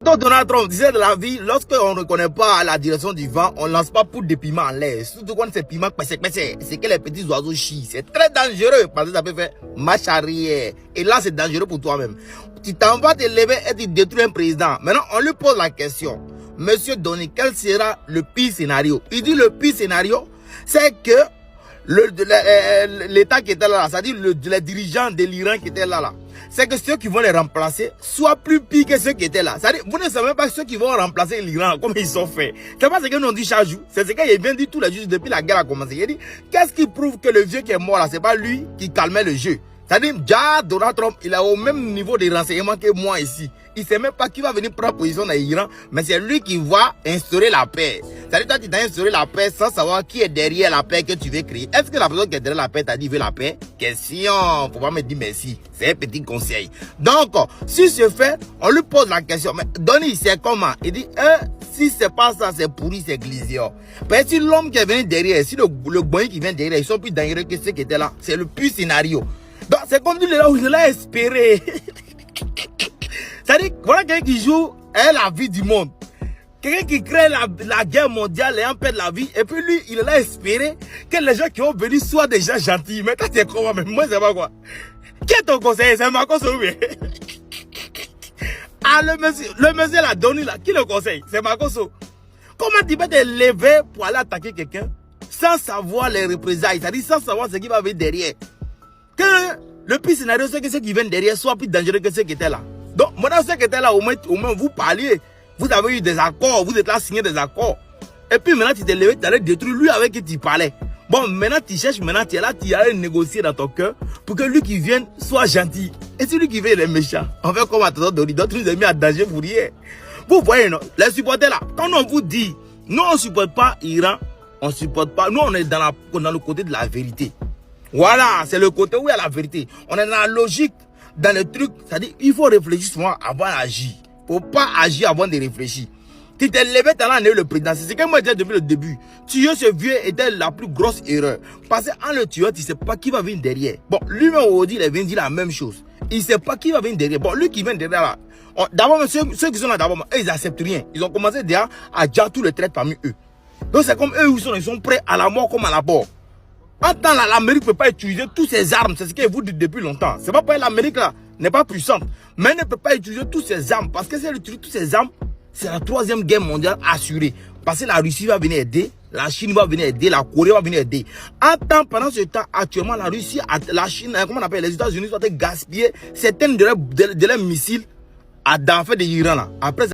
Donc Donald Trump disait de la vie, lorsqu'on ne reconnaît pas la direction du vent, on ne lance pas pour des piments en l'air. Surtout quand c'est piment, c'est que les petits oiseaux chient. C'est très dangereux parce que ça peut faire marche arrière. Et là, c'est dangereux pour toi-même. Tu t'en vas te lever et tu détruis un président. Maintenant, on lui pose la question. Monsieur Donny, quel sera le pire scénario? Il dit le pire scénario, c'est que l'État qui était là, c'est-à-dire les dirigeants de l'Iran qui étaient là, c'est que ceux qui vont les remplacer soient plus pires que ceux qui étaient là. C'est-à-dire, vous ne savez même pas ceux qui vont remplacer l'Iran, comme ils sont faits. C'est pas ce qu'ils nous ont dit chaque jour. C'est ce qu'il vient dire tous les jours depuis la guerre a commencé. Il dit, qu'est-ce qui prouve que le vieux qui est mort là, c'est pas lui qui calmait le jeu? C'est-à-dire, Donald Trump, il est au même niveau de renseignement que moi ici. Il ne sait même pas qui va venir prendre position dans l'Iran, mais c'est lui qui va instaurer la paix. C'est-à-dire, toi, tu t'as instauré la paix sans savoir qui est derrière la paix que tu veux créer. Est-ce que la personne qui est derrière la paix t'a dit veut la paix? Question. Faut pas me dire merci. C'est un petit conseil. Donc, si ce fait, on lui pose la question. Mais Donny, c'est comment? Il dit, si c'est pas ça, c'est pourri, c'est glisier. Parce que si l'homme qui est venu derrière, si le boy qui vient derrière, ils sont plus dangereux que ceux qui étaient là, c'est le pire scénario. Donc, c'est comme dit là où je l'ai espéré. C'est-à-dire, voilà quelqu'un qui joue la vie du monde. Quelqu'un qui crée la guerre mondiale et en perd la vie. Et puis lui, il a espéré que les gens qui vont venir soient des gens gentils. Mais toi, tu es comment? Mais moi, c'est pas quoi. Qui est ton conseiller? C'est Marcos Oubé. Ah, le monsieur l'a donné là. Qui le conseille? C'est Marcos. Comment tu peux te lever pour aller attaquer quelqu'un sans savoir les représailles? C'est-à-dire sans savoir ce qui va venir derrière. Que le pire scénario, c'est que ceux qui viennent derrière soient plus dangereux que ceux qui étaient là. Donc, maintenant, ceux qui étaient là, au moins vous parliez. Vous avez eu des accords, vous êtes là signé des accords. Et puis maintenant, tu t'es levé, tu allais détruire lui avec qui tu parlais. Bon, maintenant, tu cherches, maintenant, tu es là, tu allais négocier dans ton cœur pour que lui qui vienne soit gentil. Et celui qui vient, il est méchant. On fait comme à ton Donny, d'autres nous ont mis à danger pour rien. Vous voyez, non? Les supporters là, quand on vous dit, nous, on ne supporte pas Iran, on ne supporte pas, nous, on est dans le côté de la vérité. Voilà, c'est le côté où il y a la vérité. On est dans la logique, dans le truc, c'est-à-dire, il faut réfléchir souvent avant d'agir. Il ne faut pas agir avant de réfléchir. Tu t'es levé, tu as le président. C'est ce que moi j'ai dit depuis le début. Tuer ce vieux était la plus grosse erreur. Parce qu'en le tuant, tu ne sais pas qui va venir derrière. Bon, lui-même, il vient dire la même chose. Il ne sait pas qui va venir derrière. Bon, lui qui vient derrière là. D'abord, ceux qui sont là d'abord, ils n'acceptent rien. Ils ont commencé déjà à dire tous les traîtres parmi eux. Donc c'est comme eux, ils sont prêts à la mort comme à la mort. En temps là, l'Amérique ne peut pas utiliser toutes ses armes. C'est ce qu'elle vous dit depuis longtemps. C'est pas parce que l'Amérique là n'est pas puissante. Mais elle ne peut pas utiliser toutes ses armes. Parce que si elle utilise toutes ses armes, c'est la 3e guerre mondiale assurée. Parce que la Russie va venir aider, la Chine va venir aider, la Corée va venir aider. En temps, pendant ce temps, actuellement, la Russie, la Chine, comment on appelle, les États-Unis sont gaspillés certaines de leurs missiles à d'enfer de l'Iran là. Après,